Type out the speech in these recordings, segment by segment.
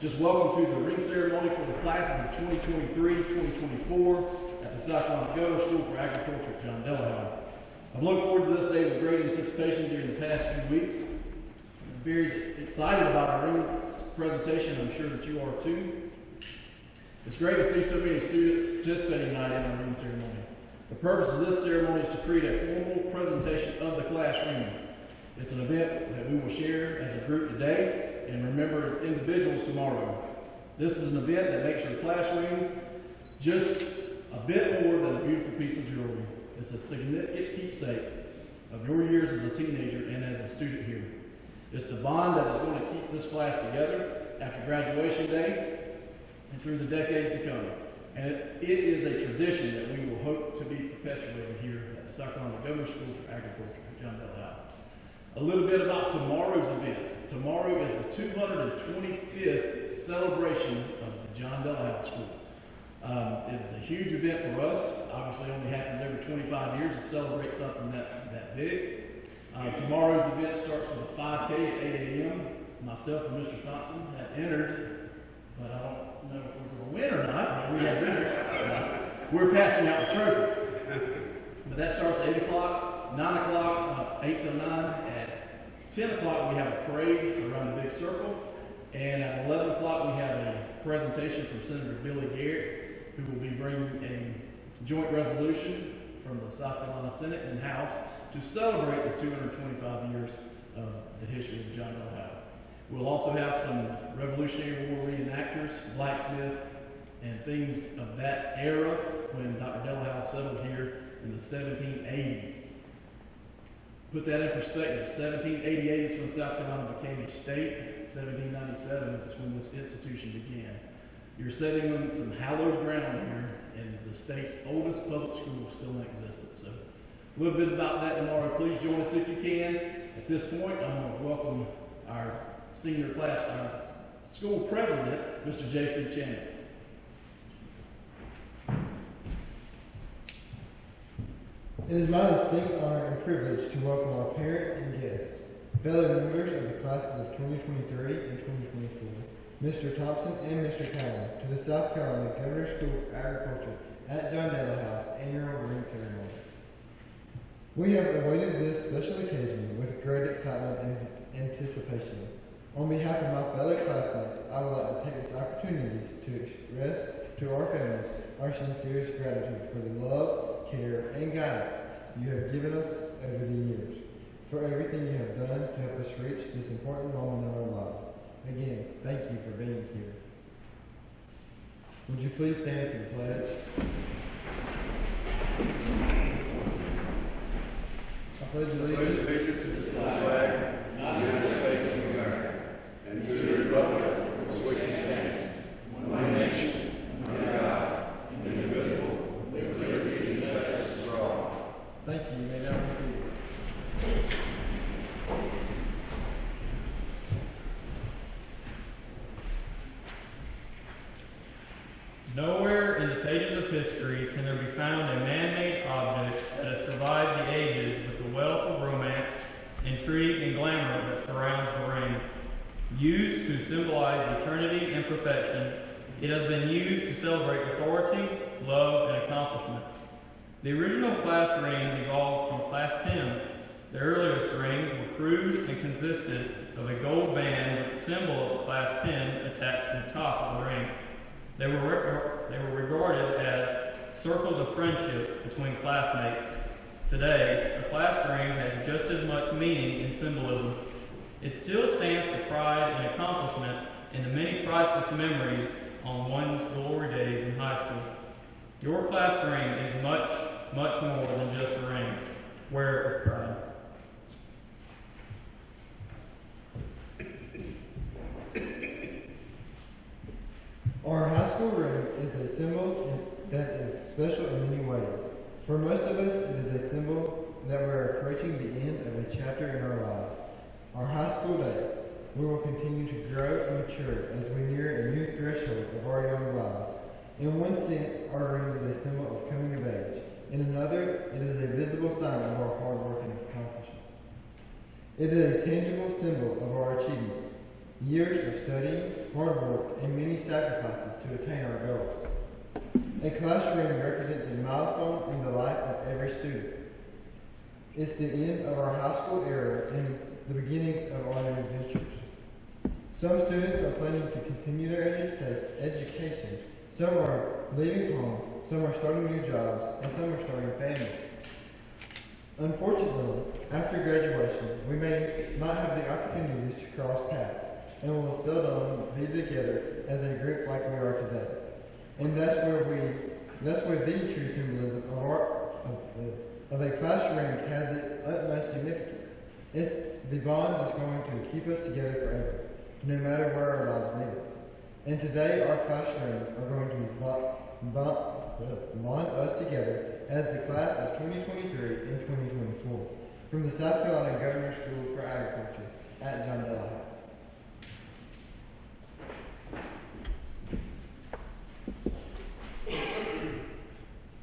Just welcome to the ring ceremony for the classes of 2023-2024 at the South Carolina Government School for Agriculture at John Delahal. I've looked forward to this day with great anticipation during the past few weeks. I'm very excited about our ring presentation. I'm sure that you are too. It's great to see so many students participating tonight in our ring ceremony. The purpose of this ceremony is to create a formal presentation of the class ring. It's an event that we will share as a group today and remember as individuals tomorrow. This is an event that makes your class ring just a bit more than a beautiful piece of jewelry. It's a significant keepsake of your years as a teenager and as a student here. It's the bond that is going to keep this class together after graduation day and through the decades to come. And it is a tradition that we will hope to be perpetuated here at the South Carolina Government School for Agriculture at John Delahal. A little bit about tomorrow's events. Tomorrow is the 225th celebration of the John Delahal School. It's a huge event for us. Obviously, it only happens every 25 years to celebrate something that big. Tomorrow's event starts with a 5K at 8 a.m. Myself and Mr. Thompson have entered, but I don't know if we're going to win or not. We have entered. We're passing out the trophies. But that starts at 8 o'clock, 9 o'clock, 8 till 9. At 10 o'clock, we have a parade around the big circle. And at 11 o'clock, we have a presentation from Senator Billy Garrett, who will be bringing a joint resolution from the South Carolina Senate and House to celebrate the 225 years of the history of John Delahal. We'll also have some Revolutionary War reenactors, blacksmith, and things of that era when Dr. Delahal settled here in the 1780s. Put that in perspective, 1788 is when South Carolina became a state. 1797 is when this institution began. You're sitting on some hallowed ground here, and the state's oldest public school still in existence. So a little bit about that tomorrow. Please join us if you can. At this point, I'm going to welcome our senior class, our school president, Mr. JC Chandler. It is my distinct honor and privilege to welcome our parents and guests, fellow members of the classes of 2023 and 2024, Mr. Thompson and Mr. Keown, to the South Carolina Government School for Agriculture at John Delahal annual ring ceremony. We have awaited this special occasion with great excitement and anticipation. On behalf of my fellow classmates, I would like to take this opportunity to express to our families our sincerest gratitude for the love, care, and guidance you have given us over the years, for everything you have done to help us reach this important moment in our lives. Again, thank you for being here. Would you please stand for the pledge? I pledge allegiance to the flag of the United States of America and to the republic for which it stands, one nation, under God, indivisible, with liberty and justice for all. Thank you. You may now proceed. Nowhere in the pages of history can there be found a man-made object that has survived the ages with the wealth of romance, intrigue, and glamour that surrounds the ring. Used to symbolize eternity and perfection, it has been used to celebrate authority, love, and accomplishment. The original class rings evolved from class pins. The earliest rings were crude and consisted of a gold band with the symbol of the class pin attached to the top of the ring. They were regarded as circles of friendship between classmates. Today, a class ring has just as much meaning and symbolism. It still stands for pride and accomplishment in the many priceless memories on one's glory days in high school. Your class ring is much, much more than just a ring. Wear it with pride. Our high school ring is a symbol that is special in many ways. For most of us, it is a symbol that we're approaching the end of a chapter in our lives. Our high school days, we will continue to grow and mature as we near a new threshold of our young lives. In one sense, our ring is a symbol of coming of age. In another, it is a visible sign of our hard work and accomplishments. It is a tangible symbol of our achievement. years of studying, hard work, and many sacrifices to attain our goals. A classroom represents a milestone in the life of every student. It's the end of our high school era and the beginnings of our new adventures. Some students are planning to continue their education. Some are leaving home, some are starting new jobs, and some are starting families. Unfortunately, after graduation, we may not have the opportunities to cross paths, and will seldom be together as a group like we are today. And that's where the true symbolism of a classroom has its utmost significance. It's the bond that's going to keep us together forever, no matter where our lives lead us. And today, our classrooms are going to bond us together as the class of 2023 and 2024 from the South Carolina Governor's School for Agriculture at JDLH.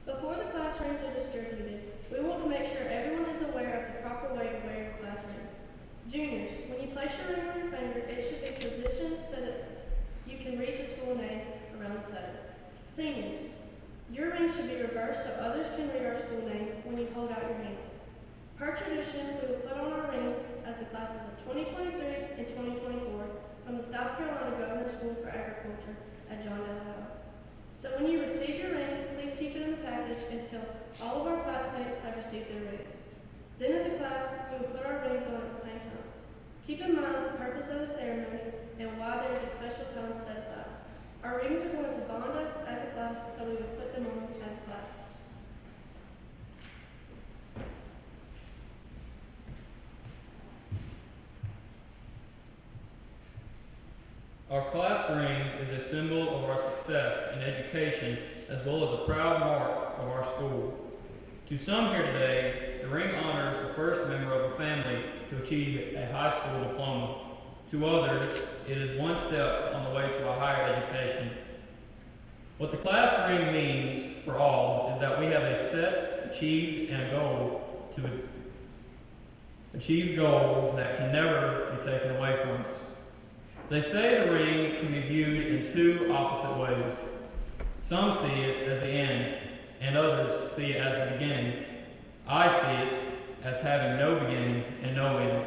Before the classrooms are distributed, we want to make sure everyone is aware of the proper way to wear your class ring. Juniors, when you place your ring on your finger, it should be positioned so that you can read the school name around the side. Seniors, your ring should be reversed so others can read our school name when you hold out your hands. Per tradition, we will put on our rings as the classes of 2023 and 2024 from the South Carolina Governor's School for Agriculture at JDLH. So when you receive your ring, please keep it in the package until all of our classmates have received their rings. Then as a class, we will put our rings on at the same time. Keep in mind the purpose of the ceremony and why there is a special time set aside. Our rings are going to bond us as a class, so we will put them on as a class. Our class ring is a symbol of our success in education as well as a proud mark of our school. To some here today, the ring honors the first member of a family to achieve a high school diploma. To others, it is one step on the way to a higher education. What the class ring means for all is that we have a set, achieved, and a goal to achieve goals that can never be taken away from us. They say the ring can be viewed in two opposite ways. Some see it as the end, and others see it as the beginning. I see it as having no beginning and no end.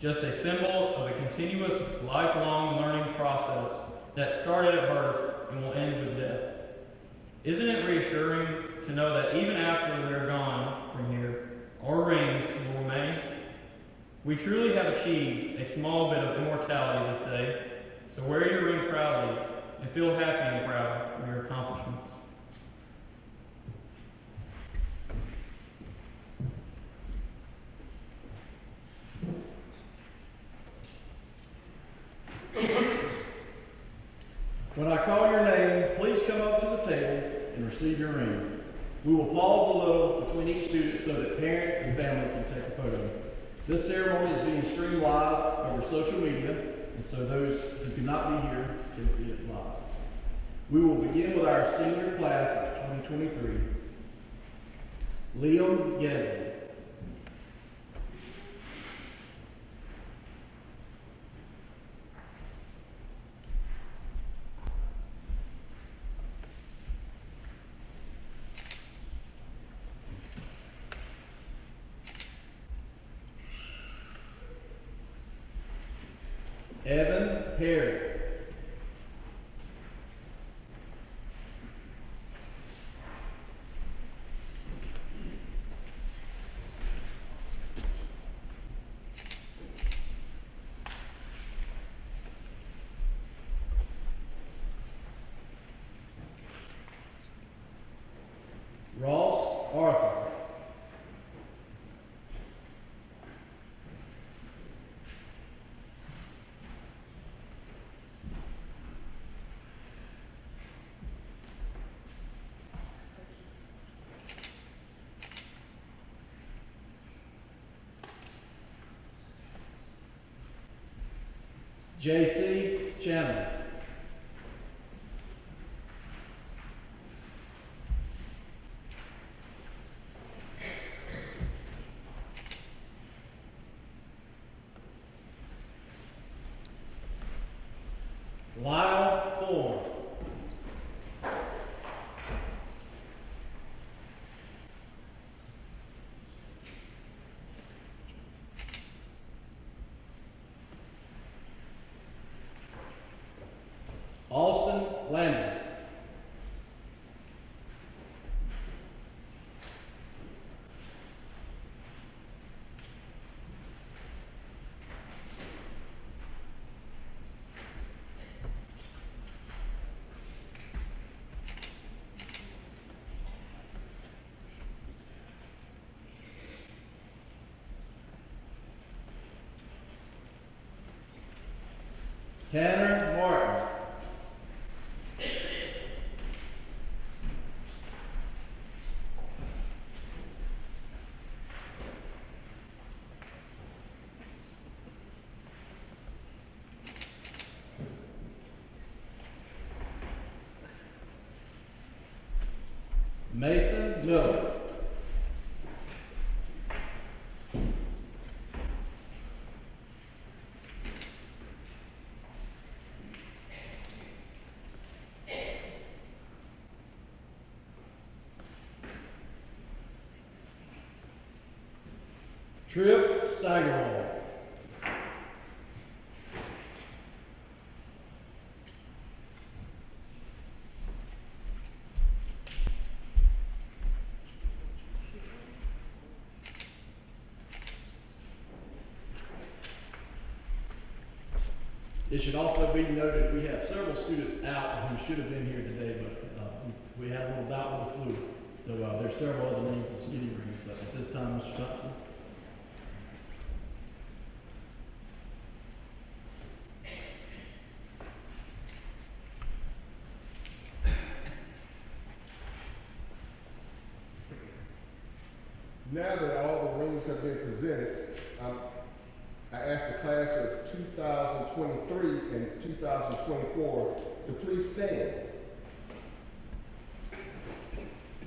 Just a symbol of a continuous, lifelong learning process that started at birth and will end with death. Isn't it reassuring to know that even after we are gone from here, our rings will remain? We truly have achieved a small bit of immortality this day, so wear your ring proudly and feel happy and proud of your accomplishments. When I call your name, please come up to the table and receive your ring. We will pause a little between each student so that parents and family can take a photo. This ceremony is being streamed live over social media, and so those who could not be here can see it live. We will begin with our senior class of 2023. Liam Gesley. Evan Perry. Ross Arthur. JC Chandler. Lyle Fulmer. Austin Landon. Tanner Martin. Mayson Miller. Trip Steigerwald. It should also be noted we have several students out who should have been here today, but we had a little bout with the flu. So there's several other names and speedy rings, but at this time, Mr. Thompson. Now that all the rings have been presented, I ask the class of 2023 and 2024 to please stand.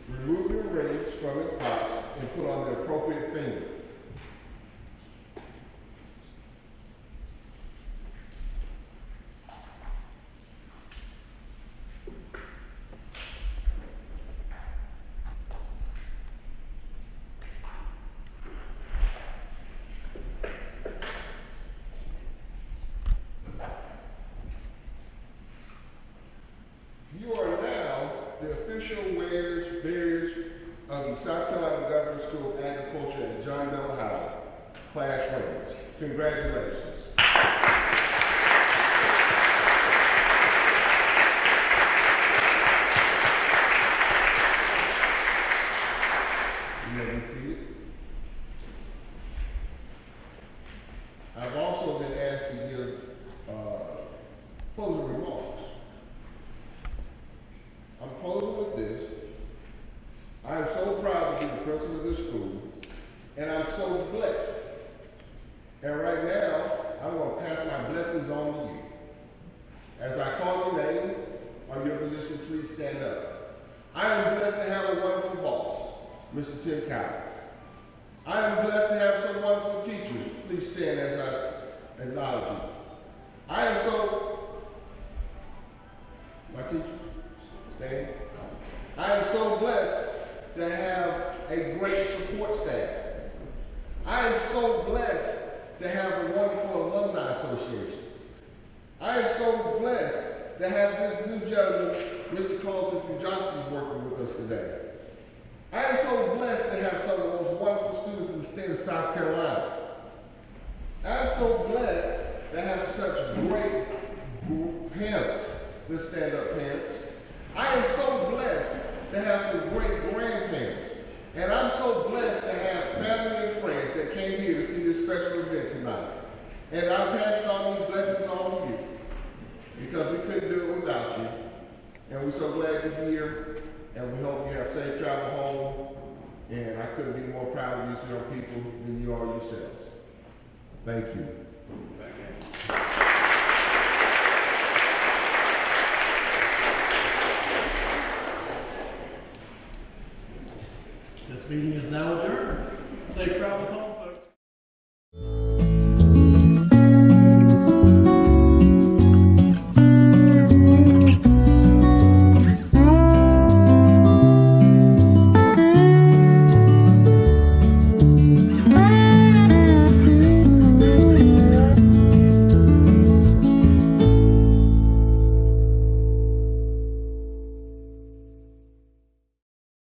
Remove your rings from its box and put on the appropriate finger. You are now the official bearers of the South Carolina Government School of Agriculture at John Delahide class rings. Congratulations. You may be seated. I've also been asked to give closing remarks. I'm closing with this. I am so proud to be the principal of this school, and I'm so blessed. And right now, I want to pass my blessings on to you. As I call your name or your position, please stand up. I am blessed to have a wonderful boss, Mr. Tim Keown. I am blessed to have some wonderful teachers. Please stand as I acknowledge you. I am my teacher, stand. I am so blessed to have a great support staff. I am so blessed to have a wonderful alumni association. I am so blessed to have this new gentleman, Mr. Carlton from Johnston's, working with us today. I am so blessed to have some of the most wonderful students in the state of South Carolina. I am so blessed to have such great parents. Let's stand up, parents. I am so blessed to have some great grandparents. And I'm so blessed to have family and friends that came here to see this special event tonight. And I'm passing on these blessings on to you, because we couldn't do it without you. And we're so glad you're here, and we hope you have safe travel home. And I couldn't be more proud of these young people than you are yourselves. Thank you. This meeting is now adjourned. Safe travels home.